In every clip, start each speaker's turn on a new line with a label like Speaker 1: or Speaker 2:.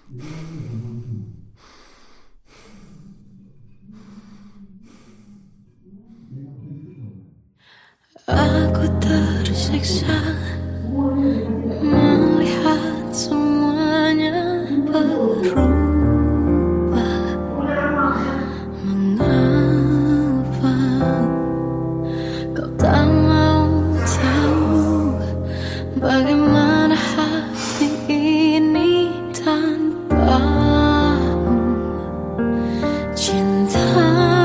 Speaker 1: Aku tersiksa melihat semuanya berubah. Mengapa kau tak mau tahu bagaimana hati ini tanpamu? Cintamu,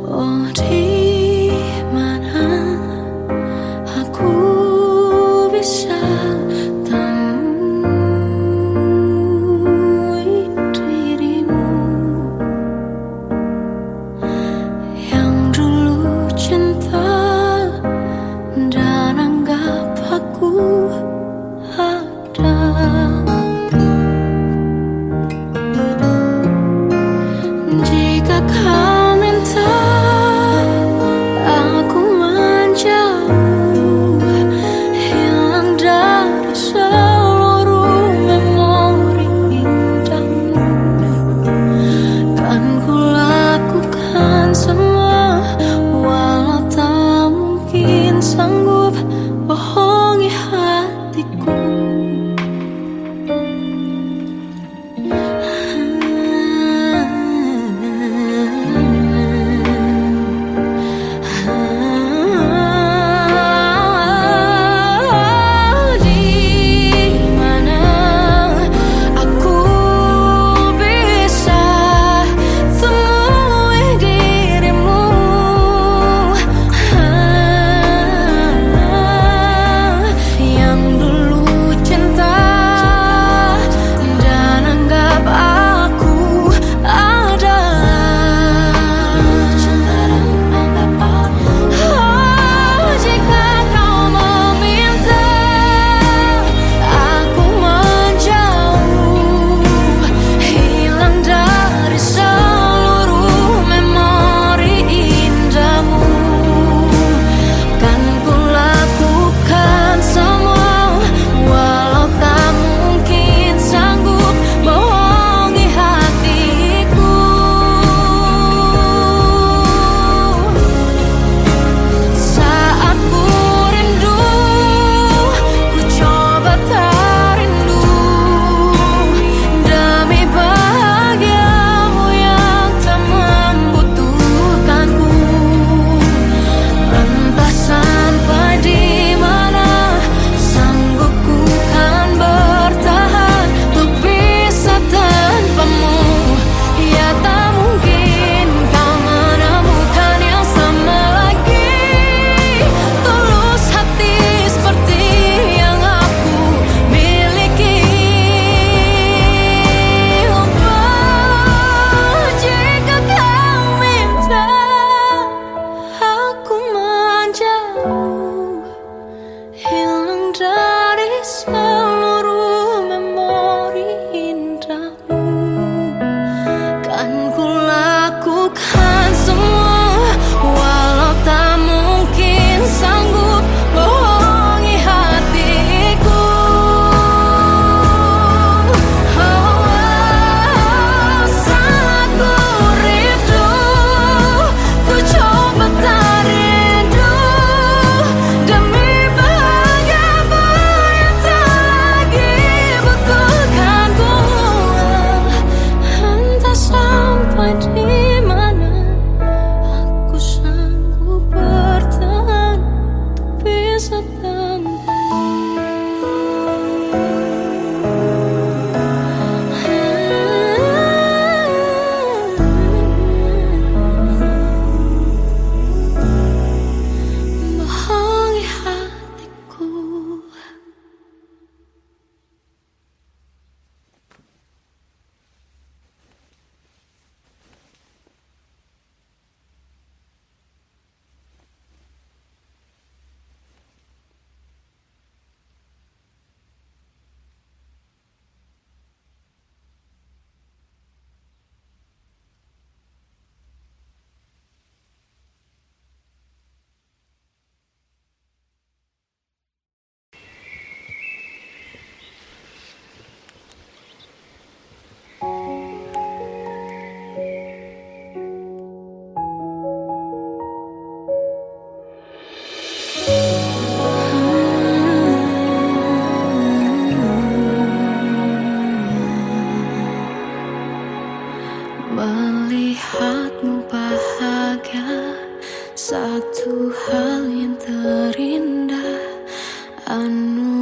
Speaker 1: oh di mana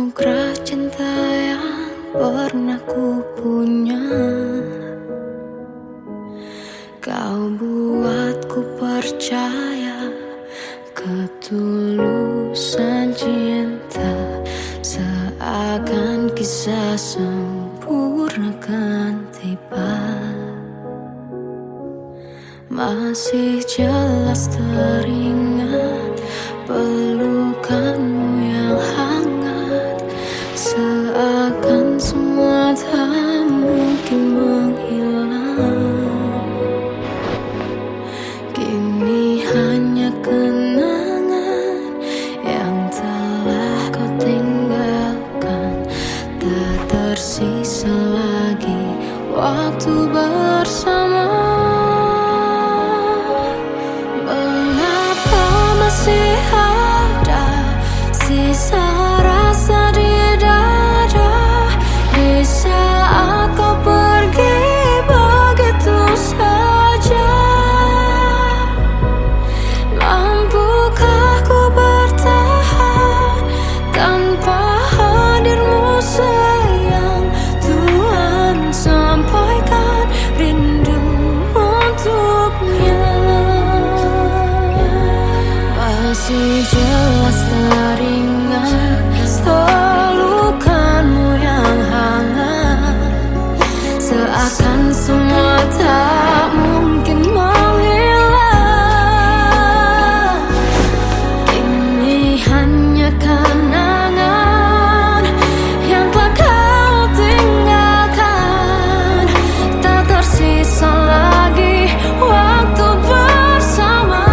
Speaker 1: anugerah cinta yang pernah ku punya. Kau buatku percaya ketulusan cinta, seakan kisah sempurna kan tiba. Masih jelas teringat pelukanmu yang hangat, seakan semua tak mungkin menghilang. Kini hanya kenangan yang telah kau tinggalkan, tak tersisa lagi waktu bersama. Masih ada sisa rasa di dada di saat kau pergi begitu saja. Mampukah ku bertahan tanpa hadirmu sayang? Tuhan, sampaikan rindu untuknya. Masih jelas teringat pelukanmu yang hangat, seakan semua tak mungkin menghilang. Kini hanya kenangan yang telah kau tinggalkan, tak tersisa lagi waktu bersama.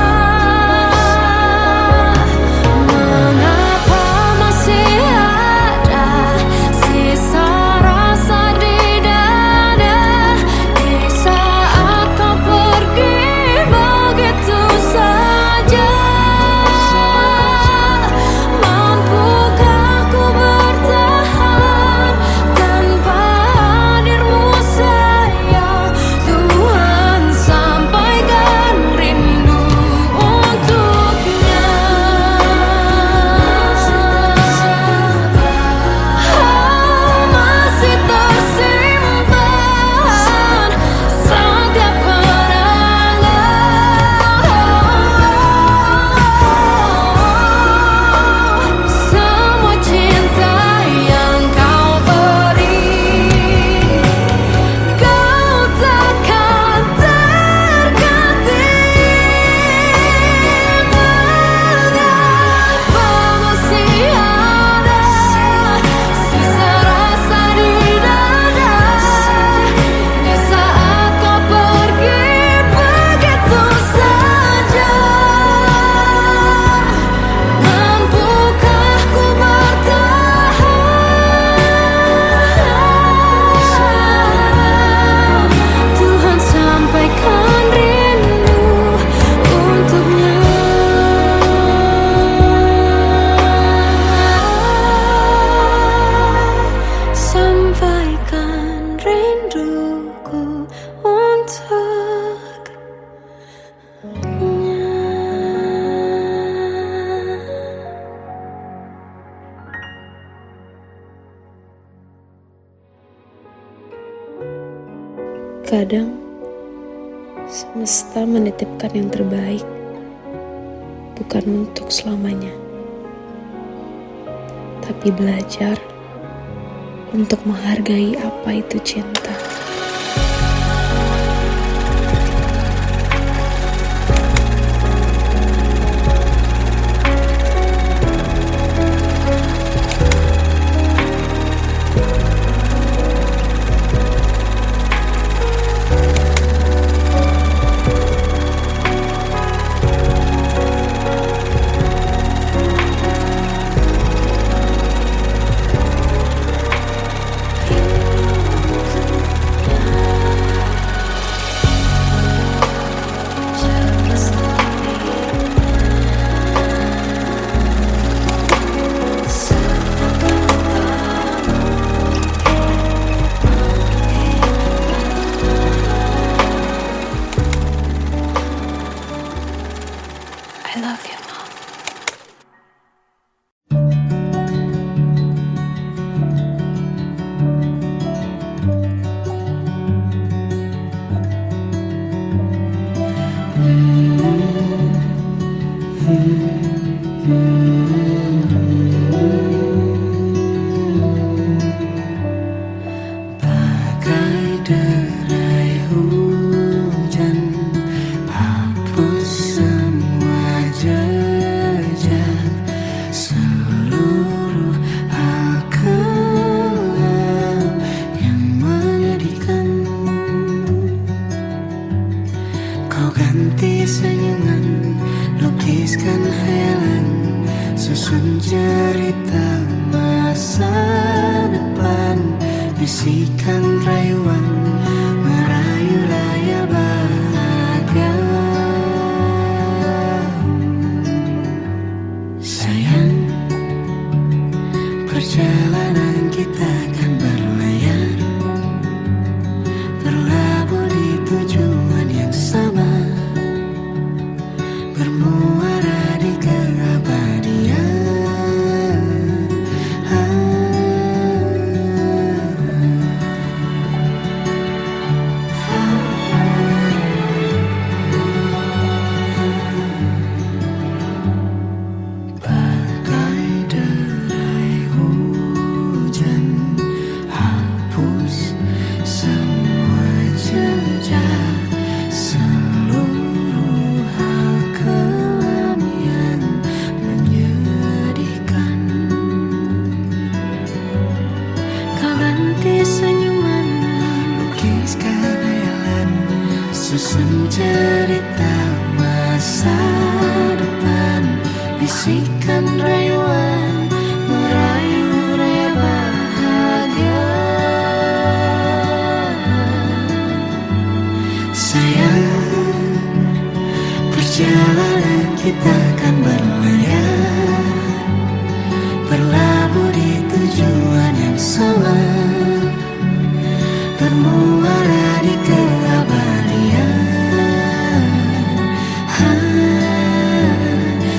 Speaker 2: Kadang semesta menitipkan yang terbaik, bukan untuk selamanya, tapi belajar untuk menghargai apa itu cinta.
Speaker 3: bisikan rayuan merayu raya bahagia. Sayang, perjalanan kita akan berlayar, berlabuh di tujuan yang sama, bermuara di keabadian. Bagai derai hujan, hapus semua jejak, seluruh hal kelam yang menyedihkan. Kau ganti senyuman, lukiskan hayalan, susun cerita masa depan, bisikan rayuan merayu raya bahagia. Sayang, perjalanan kita akan berlayar, berlabuh di tujuan yang sama, bermuara di keabadian.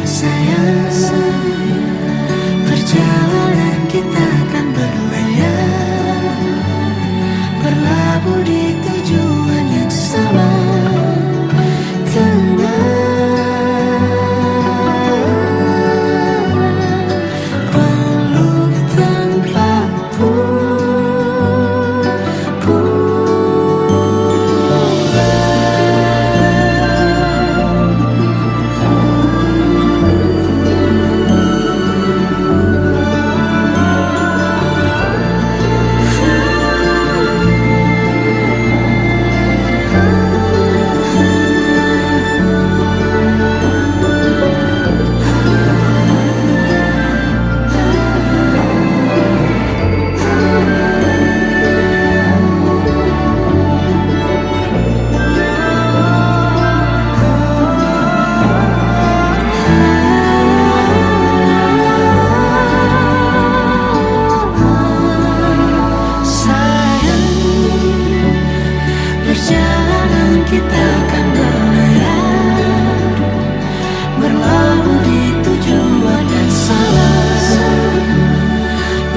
Speaker 3: Sayang, perjalanan kita akan berlayar, berlabuh di tujuan yang sama. Peluk tanpa perjalanan kita akan berlayar, berlabuh di tujuan yang sama,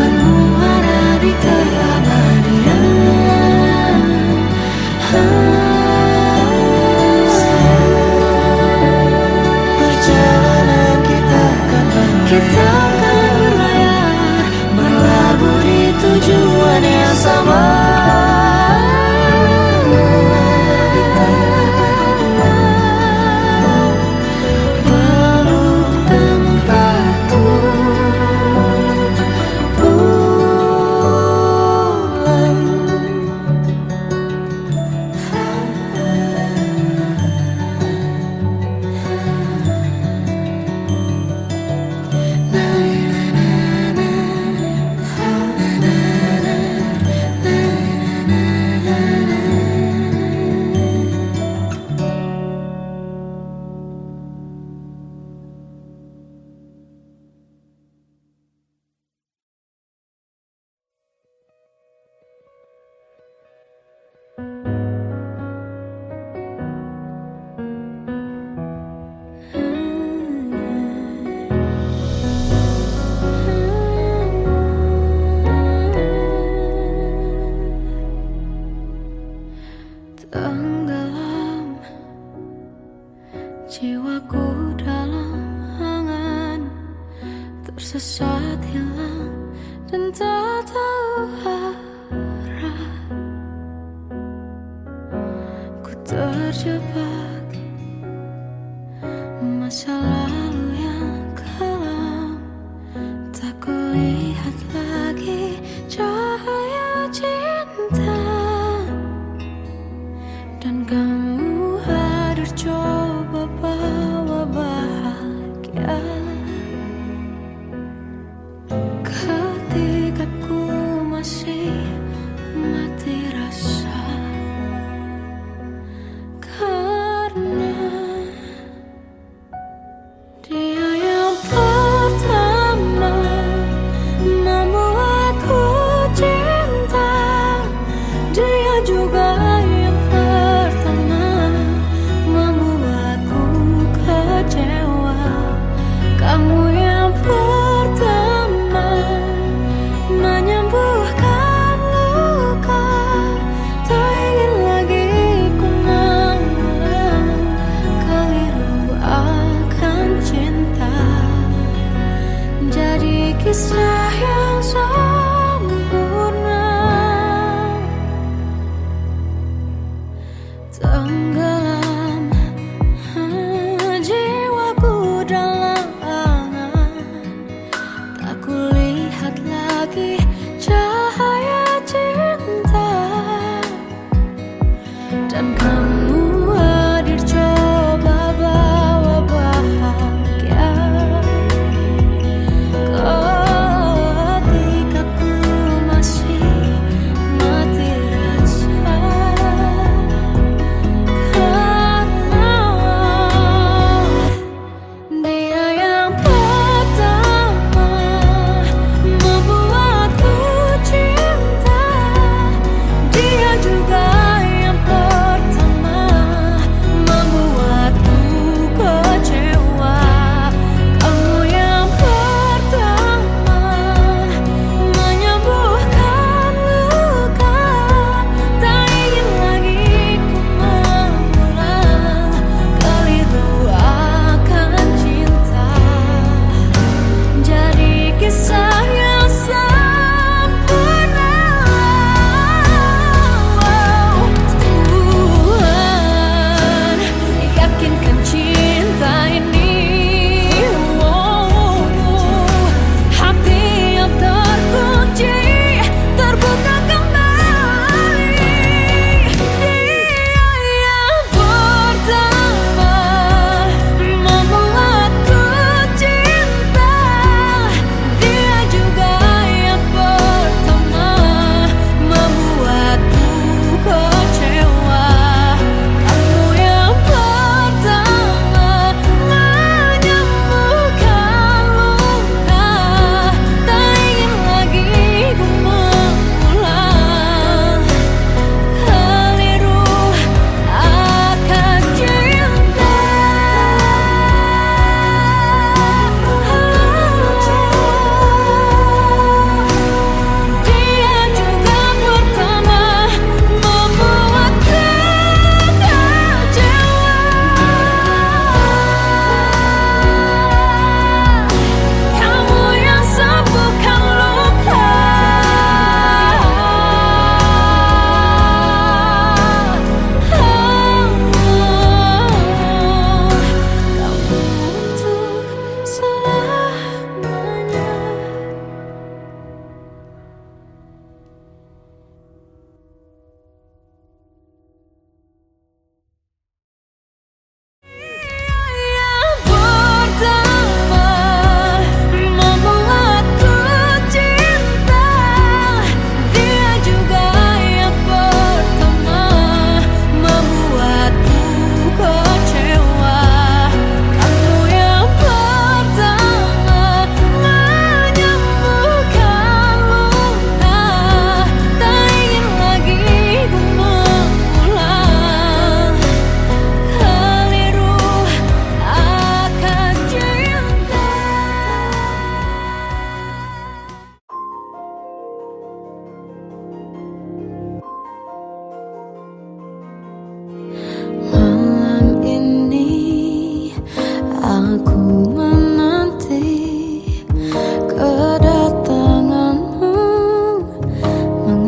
Speaker 3: bermuara di keabadian. Perjalanan kita akan berlayar, berlabuh di tujuan yang sama. Tenggelam jiwaku dalam angan, tersesat hilang dan tak tahu arah. Ku terjebak masa lalu yang kelam, tak kulihat lagi cahaya cinta. Dan kamu hadir coba bawa bahagia. Ketika ku masih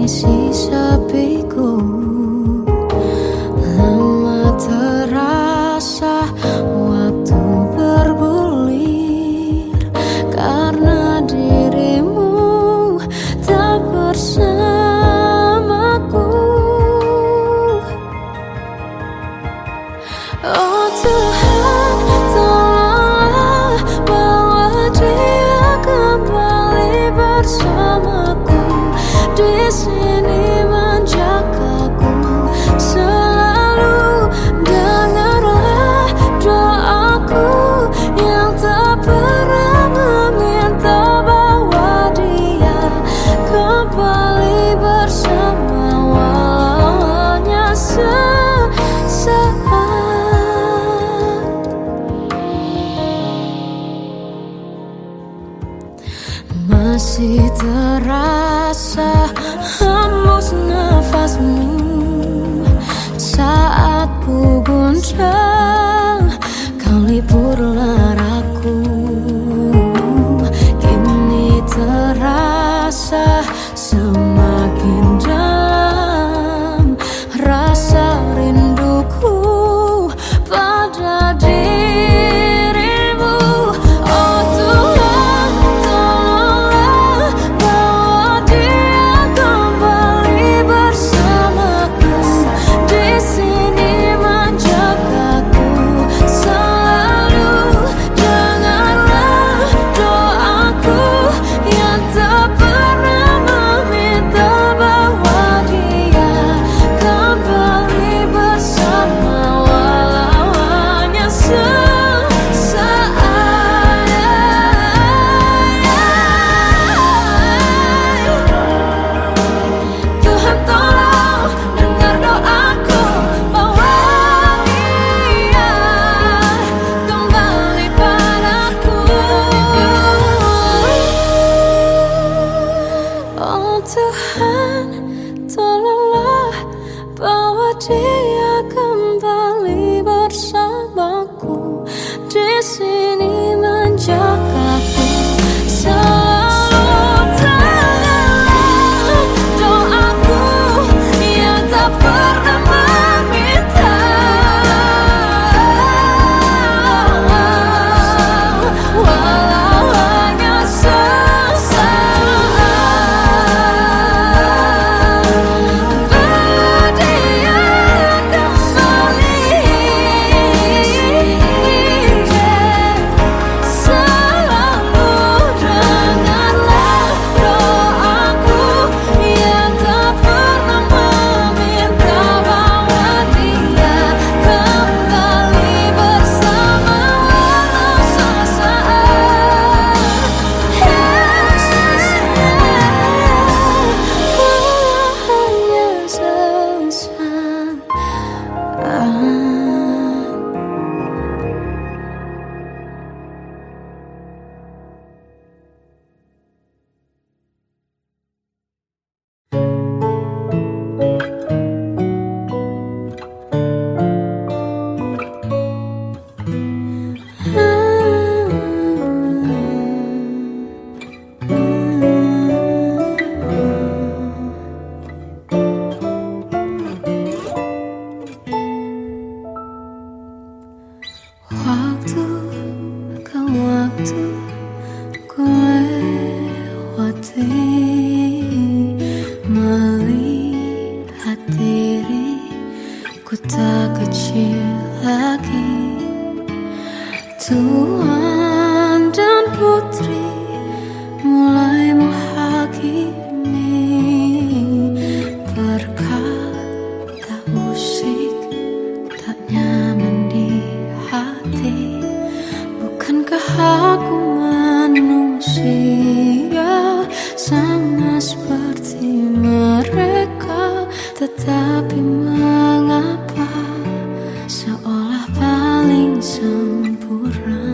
Speaker 1: mengisi sepiku. Lama terasa waktu bergulir karena dirimu tak bersamaku. Oh Tuhan, tolonglah bawa dia kembali bersamaku. Di sini menjagaku selalu. Dengarlah doaku yang tak pernah meminta, bawa dia kembali bersama walau hanya sesaat. Masih terasa hembus nafasmu saat ku guncang, kau liburlah raku. Kini terasa semakin dalam rasa rinduku pada dirimu. Oh Tuhan, tolonglah bawa dia kembali bersamaku. Di sini menjagaku selalu. Dengarlah doaku yang tak pernah meminta, bawa dia kembali bersama walau hanya sesaat. Tuhan tolong dengar doaku, bawa dia kembali padaku. Oh Tuhan, tolonglah bawa dia kembali bersamaku. Di sini menjagaku selalu. Dengarlah doaku yang tak pernah meminta, walau hanya sesaat. Bawa dia kembali selalu. Dengarlah doaku yang tak pernah meminta, bawa dia kembali bersama walau sesaat. Walau hanya sesaat. Waktu ke waktu ku lewati, melihat diriku tak kecil lagi. Tuan dan putri mulai menghakimi, berkata musik tak nyaman di hati. Bukankah aku manusia sama seperti mereka? Tetapi mengapa seolah paling sempurna?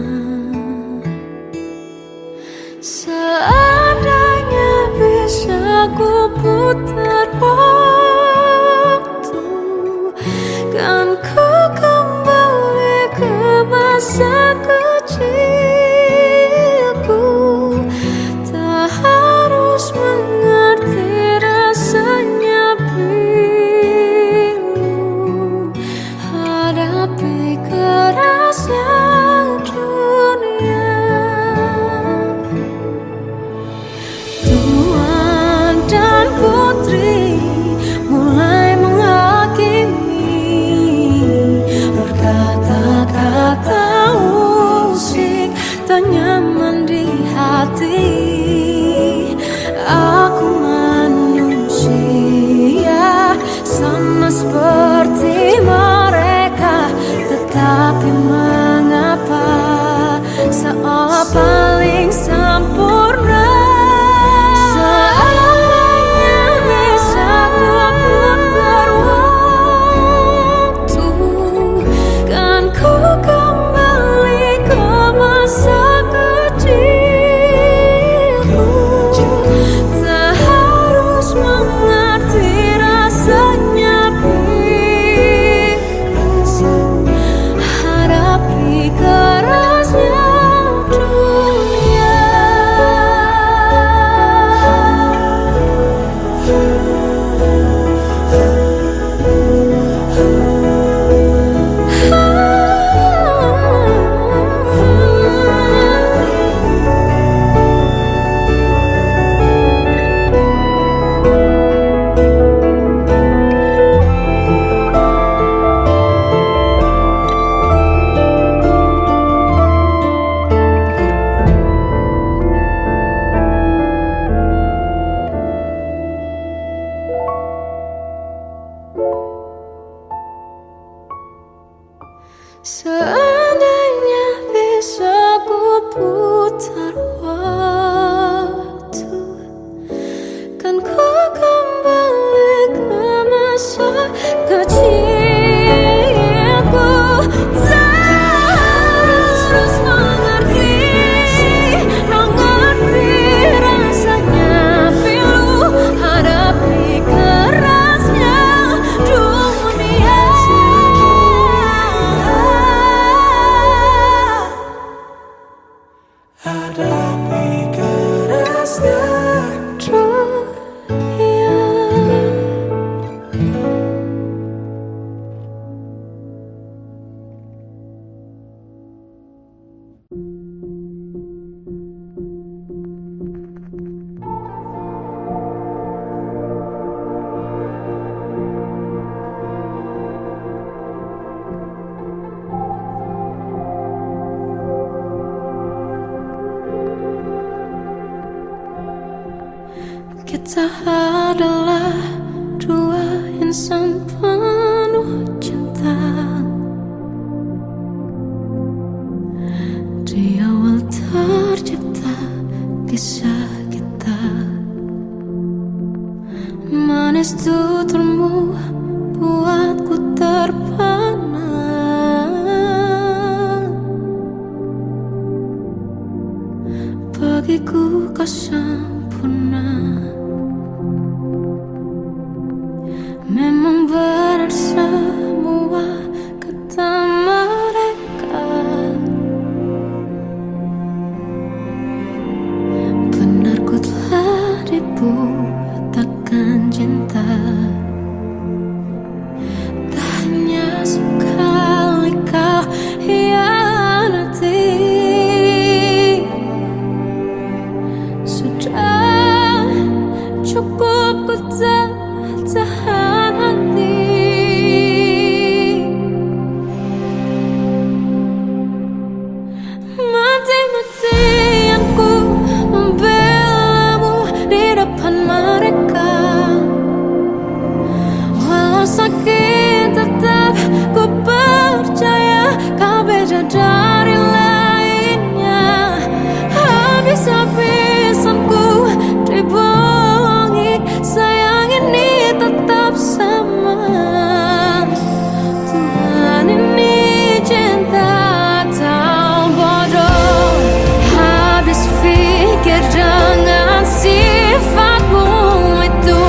Speaker 1: Seandainya bisa ku putar waktu, kan ku kembali ke masa kecilku. Tak harus mengerti rasanya masa kecilku. Terus mengerti, mengerti rasanya pilu hadapi kerasnya dunia.
Speaker 3: Hadapi kerasnya
Speaker 1: Dunia. Kita adalah dua insan penuh cinta. Di awal tercipta kisah kita. Manis tuturmu buatku terpana. Bagiku kau sempurna. Memang benar semua kata mereka. Benar ku telah dibutakan cinta. Tak hanya sekali kau hianati. Sudah cukup ku tak tahan hati. Mati-matian ku membelamu di depan mereka. Walau sakit tetap ku percaya kau beda dari lainnya. Habis-habisan ku dibohongi, sayang ini tetap sama. Tuhan ini cinta atau bodoh. Habis pikir dengan sifatmu itu.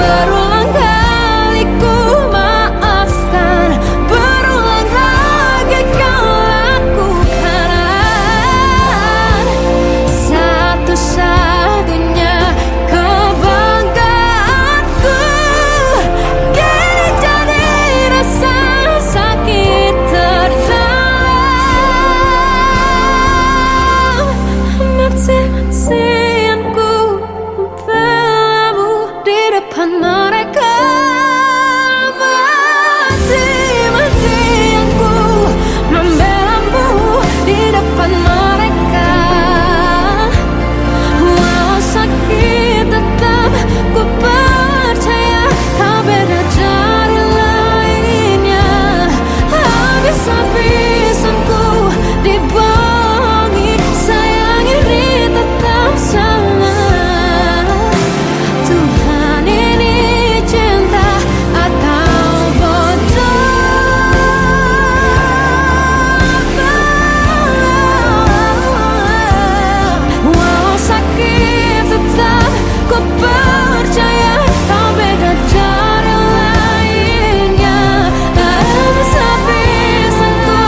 Speaker 1: Berulang kali ku maafkan, berulang lagi kau lakukan. Satu-satunya kebanggaanku kini jadi rasa sakit terdalam. Mati-matian ku membelamu di depan mereka. Mati-matian ku membelamu di depan mereka. Walau sakit tetap ku percaya kau beda dari lainnya. Habis-habisan ku dibohongi, sayang ini tetap sama. Tuhan ini cinta atau bodoh. Walau sakit tetap ku percaya kau beda dari lainnya. Habis-habisan ku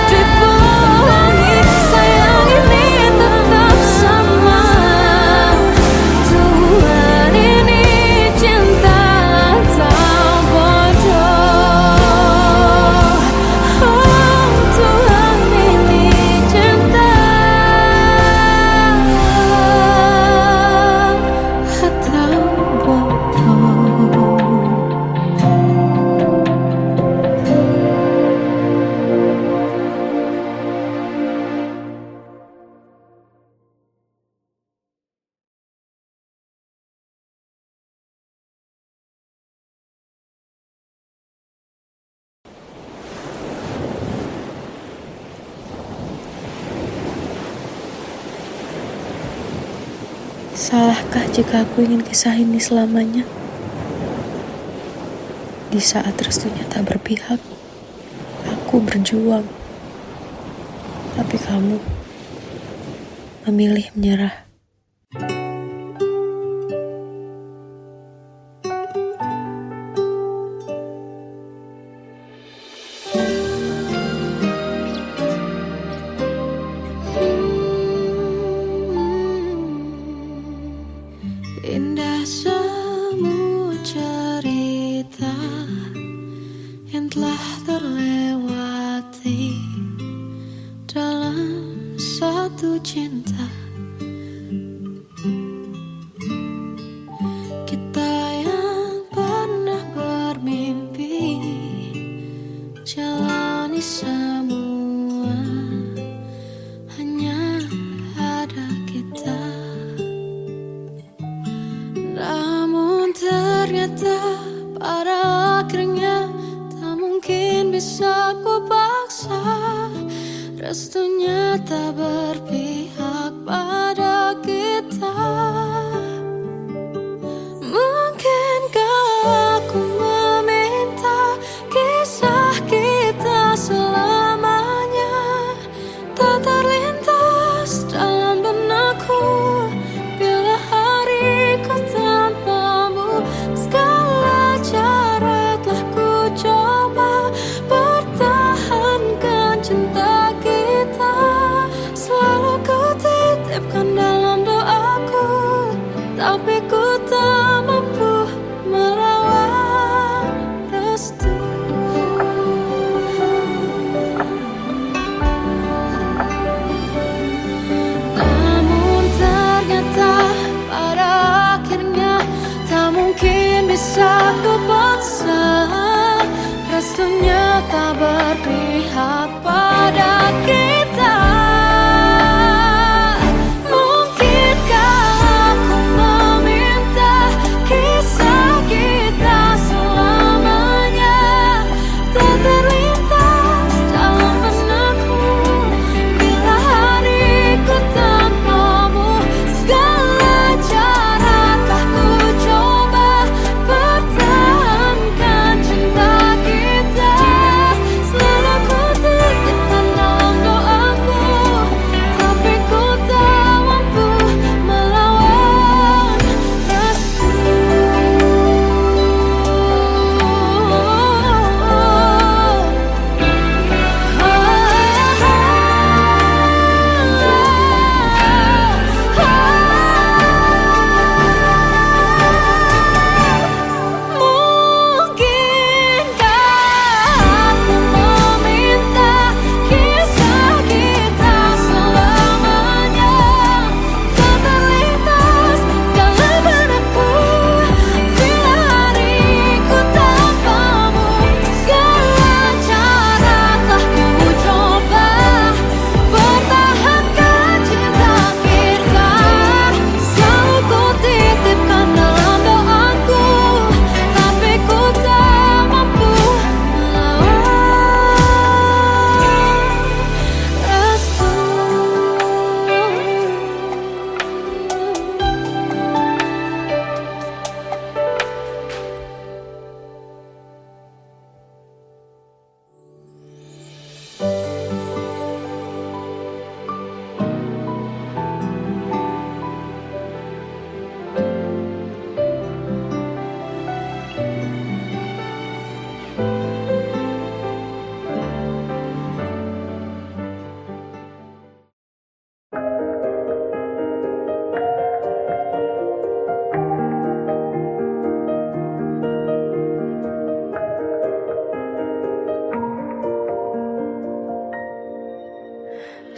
Speaker 1: dibohongi, sayang ini tetap sama. Tuhan ini cinta atau bodoh. Oh, Tuhan ini cinta atau bodoh.
Speaker 2: Salahkah jika aku ingin kisah ini selamanya? Di saat restunya tak berpihak, aku berjuang. Tapi kamu memilih menyerah.
Speaker 1: Indah semua cerita yang telah terlewati dalam satu cinta. Kita yang pernah bermimpi jalani semua, hanya ada kita. Namun ternyata pada akhirnya tak mungkin bisa ku paksa. Restunya tak berpihak pada kita. Mungkinkah aku meminta kisah kita selamanya tak terlintas dalam benakku bila hariku tanpamu. Segala cara telah ku coba pertahankan cinta kita. Selalu ku titipkan dalam doaku, tapi ku tak mampu melawan restu. Namun ternyata pada akhirnya tak mungkin bisa ku paksa. Restunya tak berpihak pada kita. Mungkinkah aku meminta kisah kita selamanya tak terlintas dalam benakku bila hariku tanpamu. Segala cara telah ku coba pertahankan cinta kita. Selalu ku titipkan dalam doaku, tapi ku tak mampu melawan restu. Mungkinkah aku meminta kisah kita selamanya tak terlintas dalam benakku bila hariku tanpamu. Segala cara telah ku coba pertahankan cinta kita. Selalu ku titipkan dalam doaku, tapi ku tak mampu melawan restu.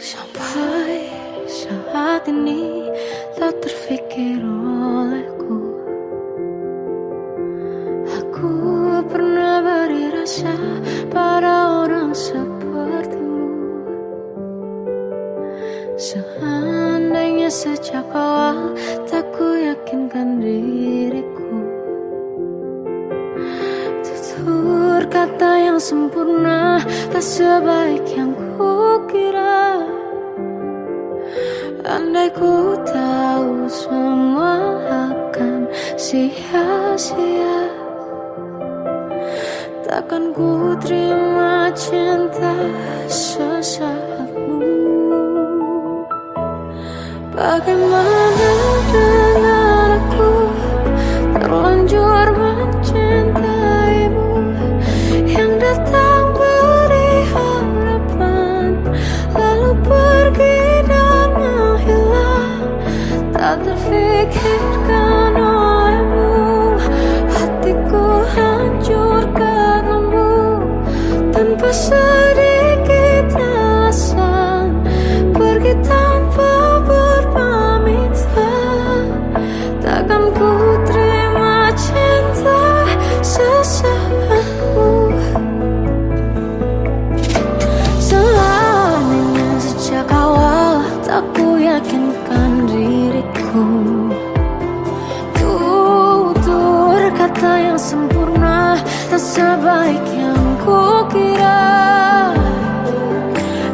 Speaker 1: Sampai saat ini tak terfikir olehku aku pernah beri rasa pada orang sepertimu. Seandainya sejak awal tak ku yakinkan diriku, tutur kata yang sempurna tak sebaik yang ku kira. Andai ku tahu semua akan sia-sia, takkan ku terima cinta sesaatmu. Bagaimana dengan aku terlanjur mencintaimu, yang datang beri harapan lalu pergi dan menghilang, tak terfikirkan olehmu. Hatiku hancur karenamu, tanpa sedikit alasan, pergi tanpa berpamitan. Takkan ku terima cinta sesaatmu. Selamanya sejak awal tak ku yakinkan diriku, tutur kata yang sempurna tak sebaik yang ku kira.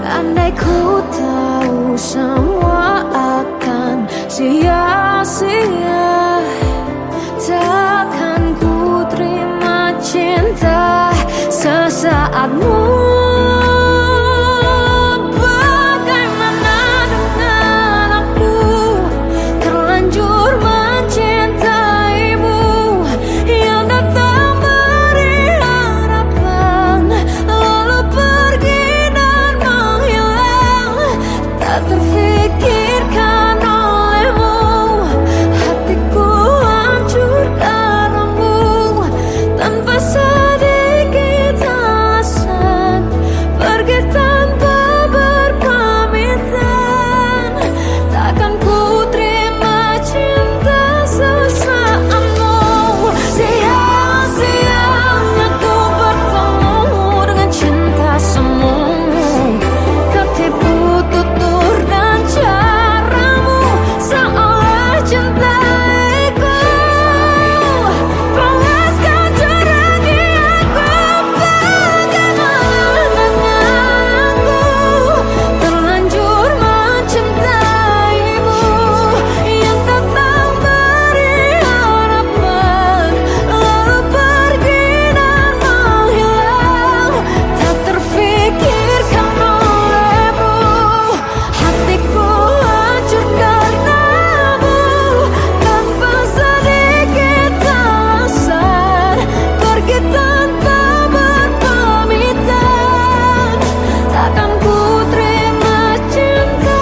Speaker 1: Andai ku tahu semua akan sia-sia, takkan ku terima cinta sesaatmu. Bagaimana dengan aku terlanjur mencintaimu, yang datang beri harapan lalu pergi dan menghilang, tak terfikirkan olehmu. Hatiku hancur karenamu, tanpa sedikit alasan, pergi tanpa berpamitan. Takkan ku terima cinta sesaatmu. Siang-siangnya ku bertemu dengan cinta semu, tertipu tutur dan caramu, seolah cintaiku panaskan cura di aku. Bagaimana dengan aku terlanjur mencintaimu, yang datang beri harapan lalu pergi dan menghilang, tak terfikirkan olehmu. Hatiku hancur karenamu, tanpa sedikit alasan, pergi tanpa berpamitan. Takkan ku terima cinta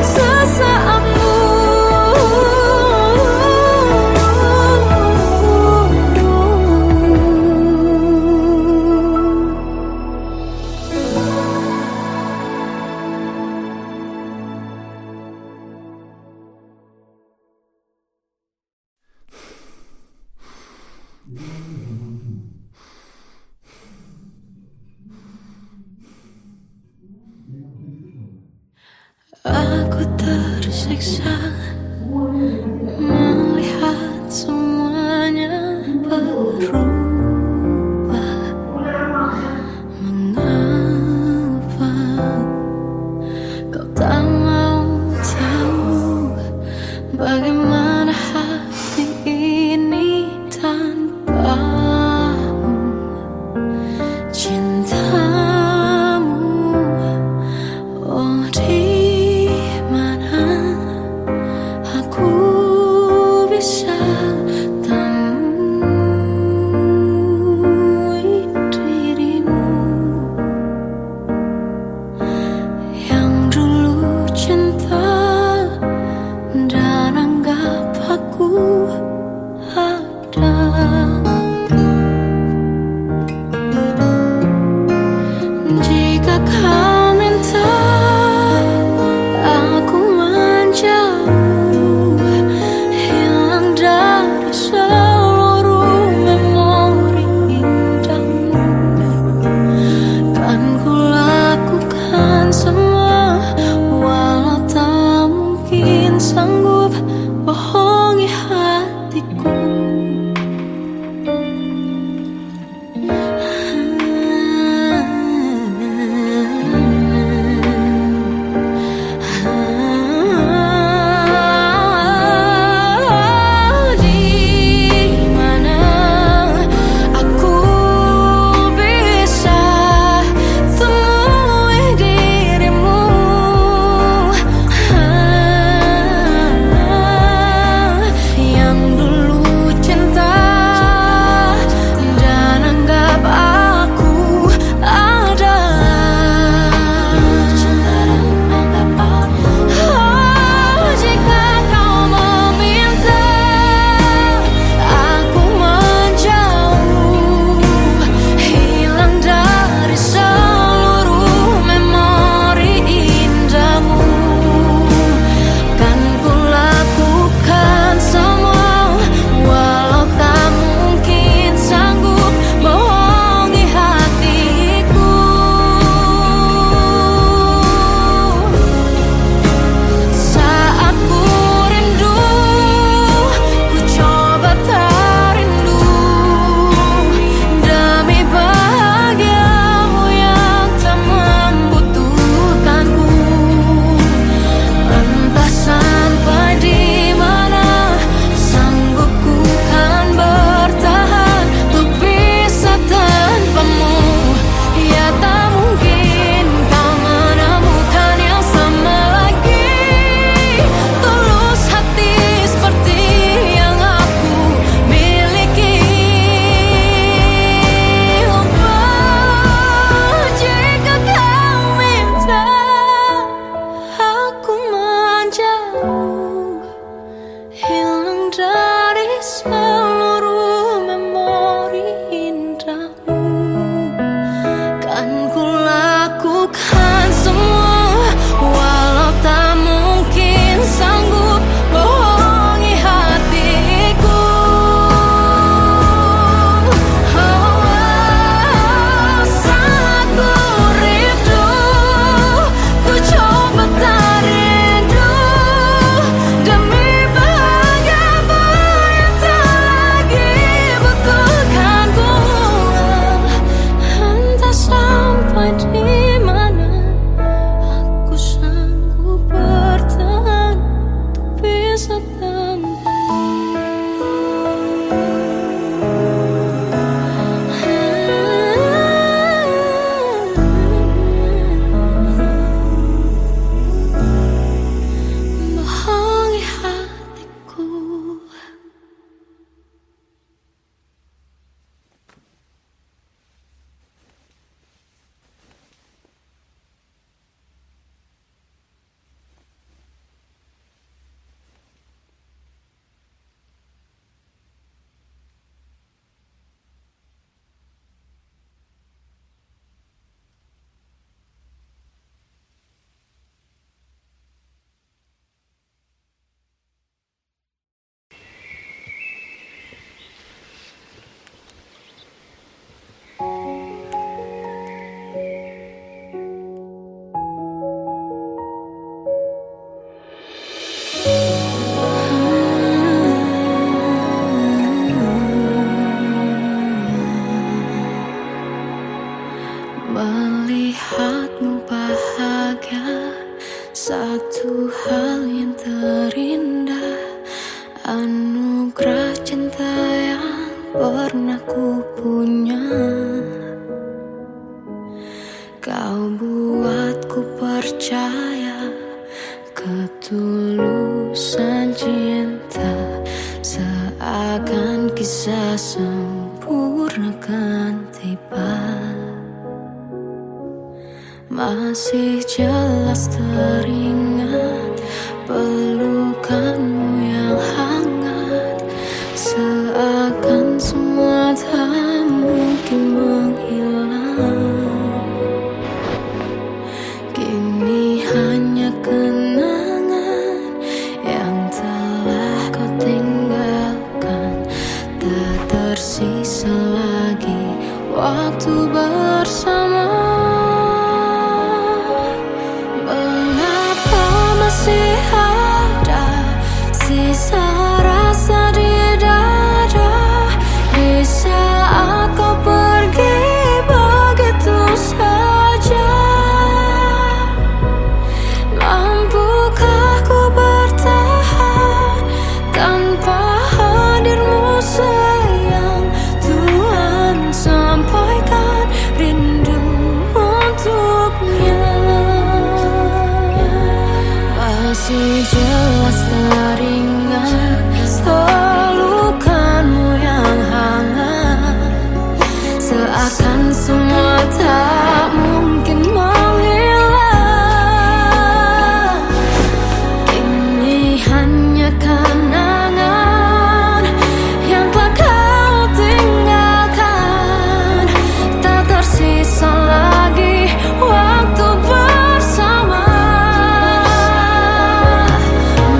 Speaker 1: sesaatmu. Aku tersiksa melihat semuanya berubah. Mengapa kau tak mau tahu bagaimana hati ini tanpamu? Cintamu, oh di mana masa sempurna kan tiba. Masih jelas teringat pelukanmu yang hangat, seakan semua tak mungkin menghilang. Kini hanya kenangan yang telah kau tinggalkan. Tak tersisa lagi waktu bersama. Mengapa masih ada sisa rasa di dada, di saat kau pergi begitu saja? Mampukah ku bertahan tanpa hadirmu sayang? Tuhan, sampaikan rindu untuknya. Masih jelas teringat pelukanmu yang hangat, seakan semua tak mungkin menghilang. Kini hanya kenangan yang telah kau tinggalkan. Tak tersisa lagi waktu bersama.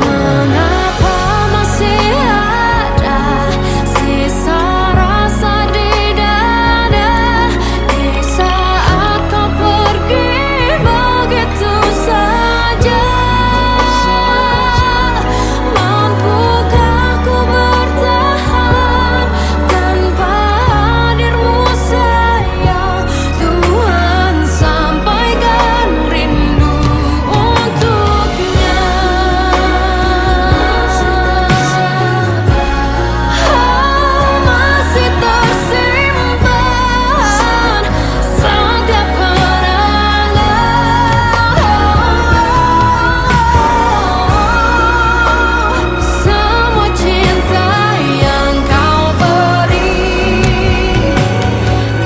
Speaker 1: Mengapa masih ada sisa rasa di dada, di saat kau pergi begitu saja? Mampukah ku bertahan tanpa hadirmu sayang? Tuhan, sampaikan rindu untuknya. Masih tersimpan setiap kenangan, semua cinta yang kau beri.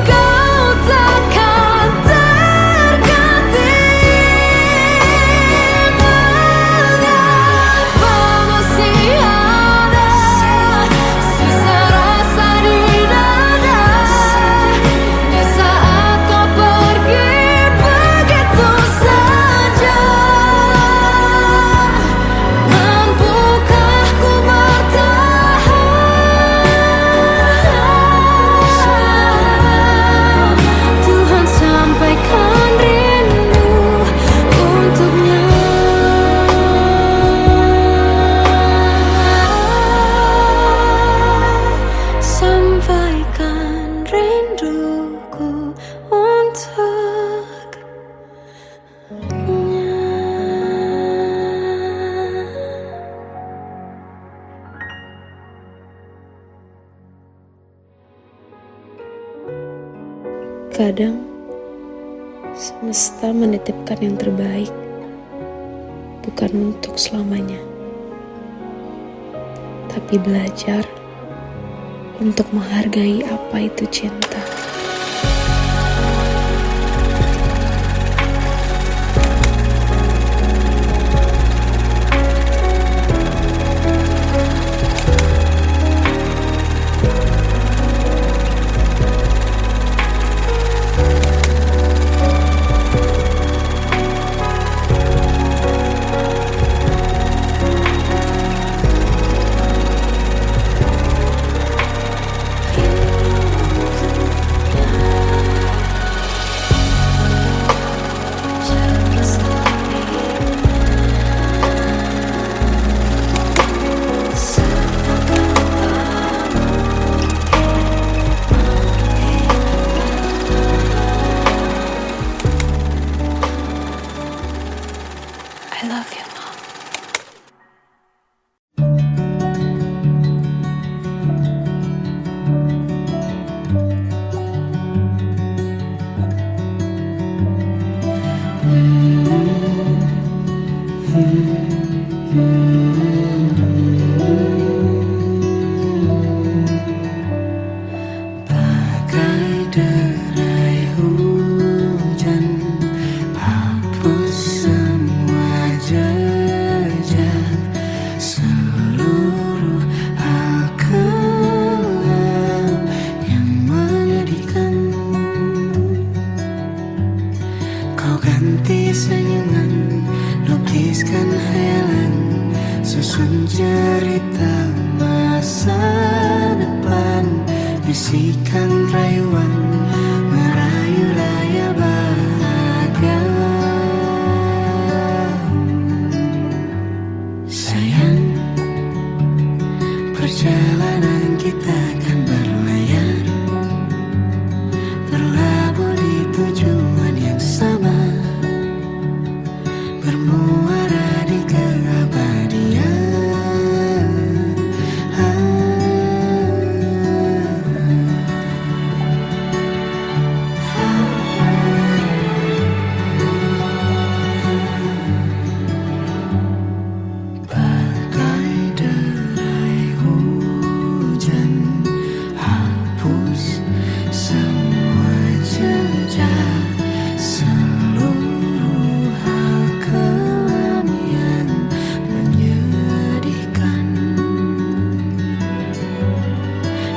Speaker 1: Kau takkan terganti. Mengapa masih ada sisa rasa di dada, di saat kau pergi begitu saja? Mampukah ku bertahan? Tuhan, sampaikan rindu untuknya. Sampaikan rinduku untuknya.
Speaker 2: Kadang semesta menitipkan yang terbaik, bukan untuk selamanya, tapi belajar untuk menghargai apa itu cinta.
Speaker 3: bisikan rayuan merayu raya bahagia. Sayang, perjalanan kita kan berlayar, berlabuh di tujuan yang sama, bermuara di keabadian. Bagai derai hujan, hapus semua jejak, seluruh hal kelam yang menyedihkan.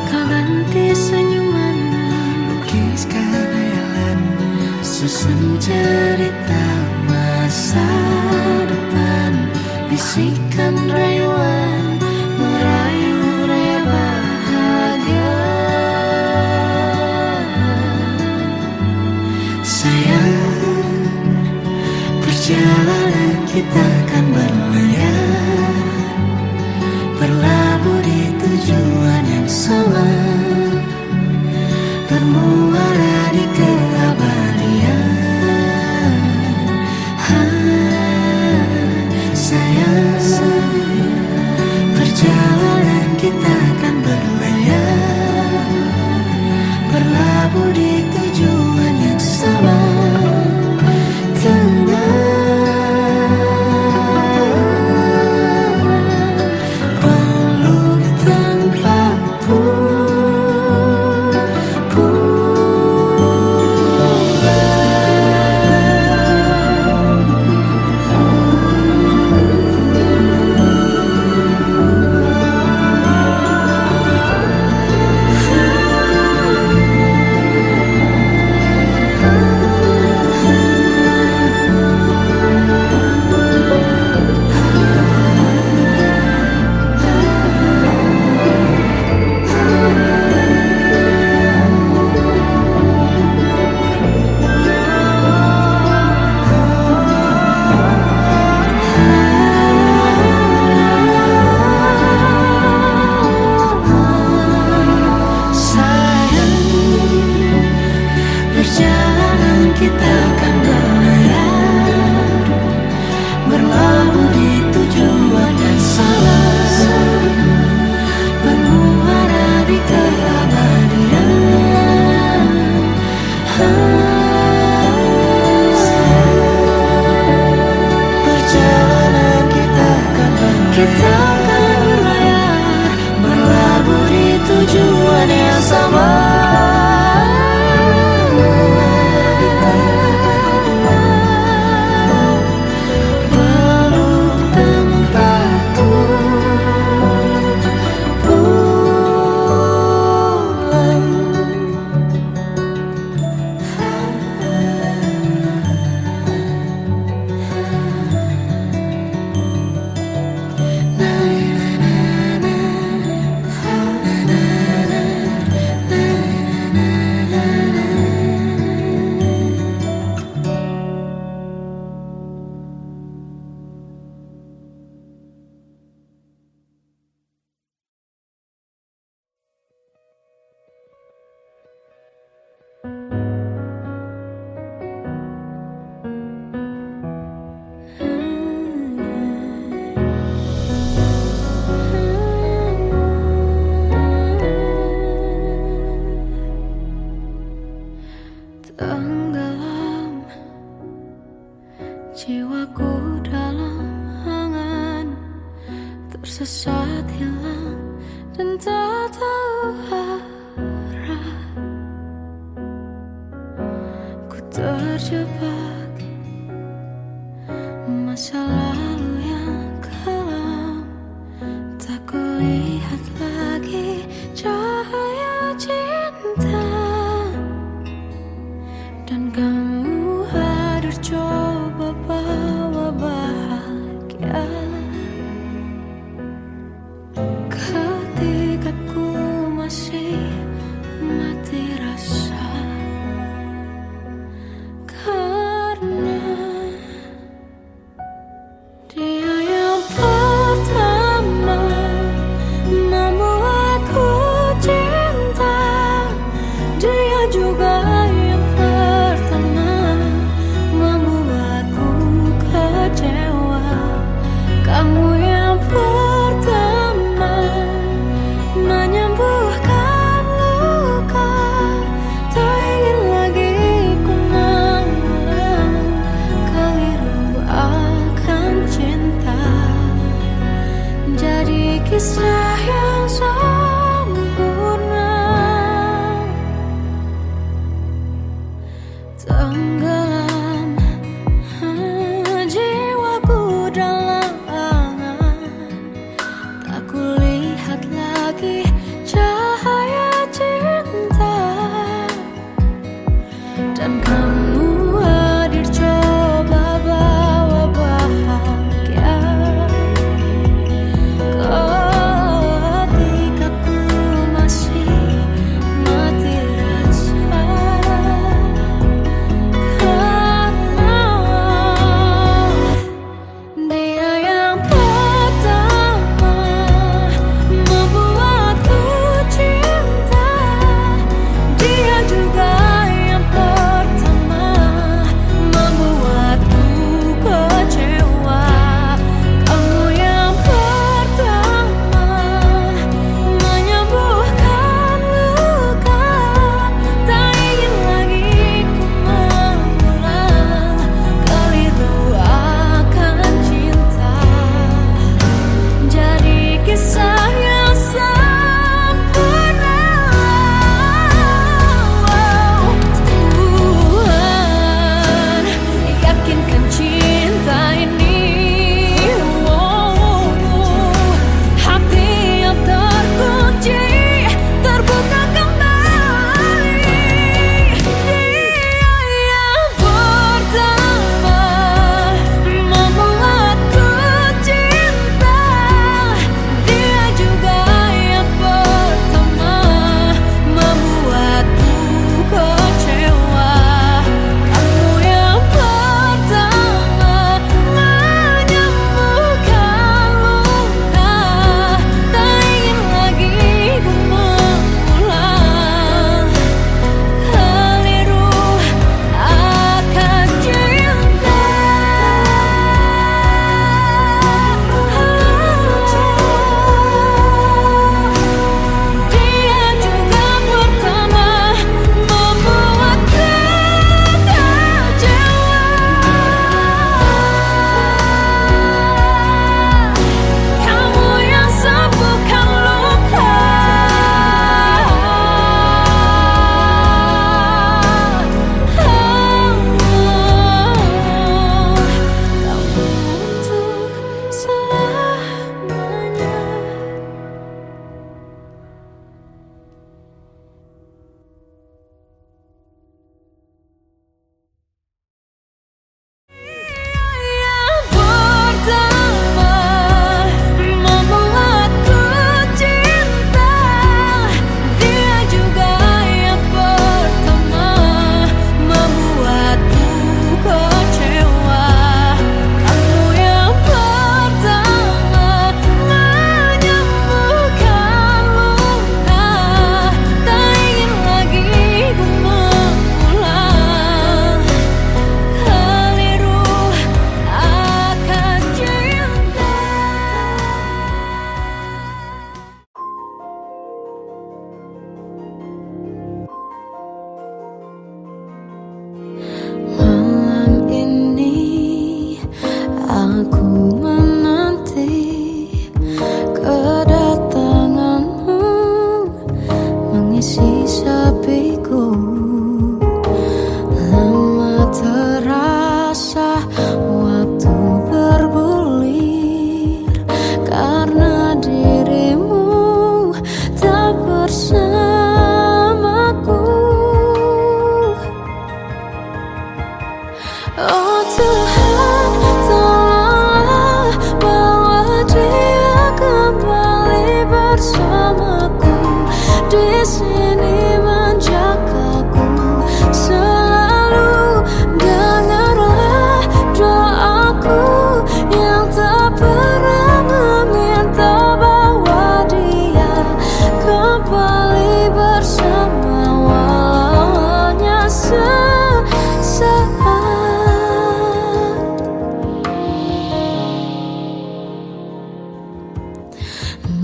Speaker 3: Kau ganti senyuman, lukiskan hayalan, susun cerita masa depan, bisikan rayuan merayu raya bahagia. Sayang, perjalanan kita kan berlayar, berlabuh di tujuan yang sama, bermuara di keabadian. Sayang, perjalanan kita kan berlayar, berlabuh di tujuan yang sama, peluk tanpa perjalanan kita kan berlayar, berlabuh di tujuan yang sama, bermuara di keabadian. Perjalanan kita kan berlayar, berlabuh di tujuan yang sama. Tenggelam jiwaku dalam angan, tersesat hilang dan tak tahu arah. Ku terjebak masa lalu yang kelam, tak kulihat lagi cahaya cinta. Dan kamu hadir coba bawa bahagia. Ketika ku masih
Speaker 1: masih sepiku. Lama terasa waktu bergulir karena dirimu tak bersamaku. Oh Tuhan, tolonglah bawa dia kembali bersamaku. Di sini menjagaku selalu. Dengarlah doaku yang tak pernah meminta, bawa dia kembali bersama walau hanya sesaat.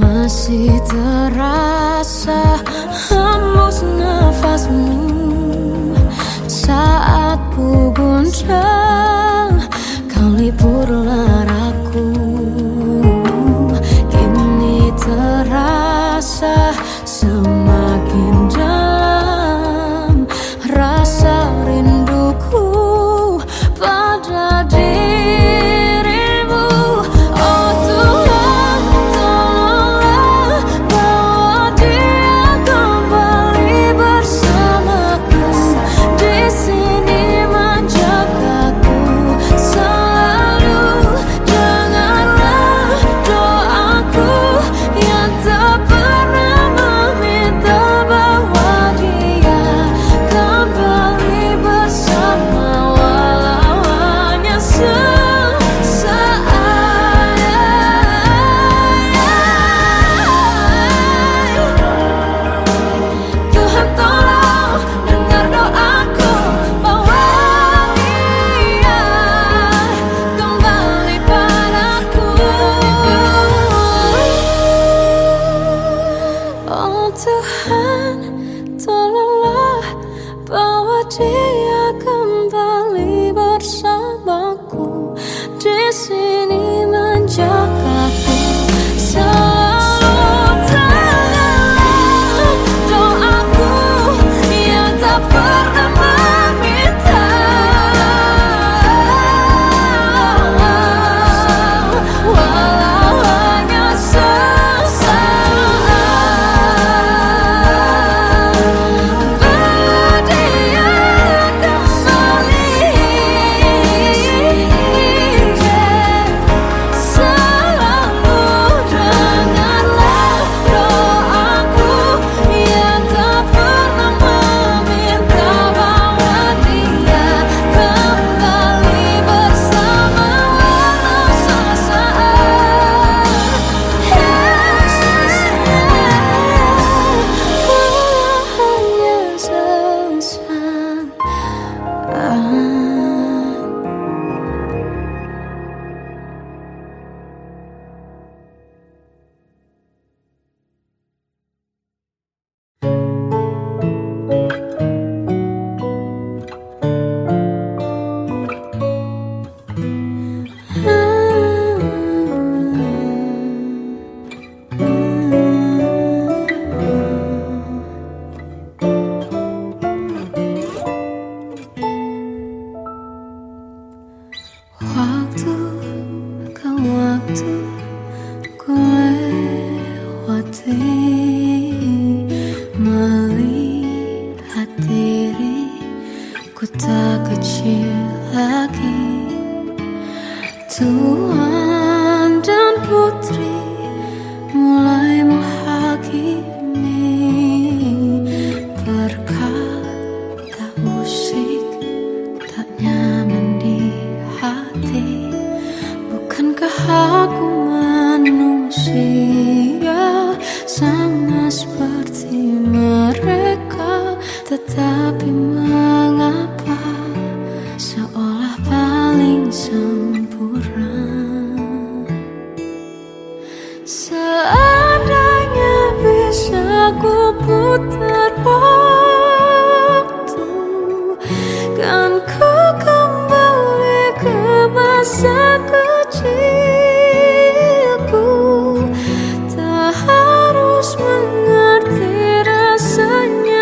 Speaker 1: Masih terasa hembus nafasmu saat ku guncang, kau liburlah raku. Kini terasa semakin dalam rasa rinduku pada dirimu. Oh Tuhan, tolonglah bawa dia kembali bersamaku. Di sini menjagaku selalu. Dengarlah doaku yang tak pernah meminta, bawa dia kembali bersama walau hanya sesaat. Tuhan tolong dengar doaku, bawa dia kembali padaku. Oh Tuhan, tolonglah bawa dia kembali bersamaku. Di sini menjagaku selalu. Dengarlah doaku yang tak pernah meminta, walau hanya sesaat. Bawa dia kembali selalu. Dengarlah doaku yang tak pernah meminta, bawa dia kembali bersama walau sesaat. Walau hanya sesaat. Waktu ke waktu ku lewati, melihat diriku tak kecil lagi. Tuan dan putri mulai menghakimi, berkata musik tak nyaman di hati. Bukankah aku manusia sama seperti mereka? Tetapi mengapa seolah paling sempurna? Seandainya bisa ku putar waktu, kan ku kembali ke masa kecilku. Tak harus mengerti rasanya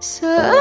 Speaker 1: seakan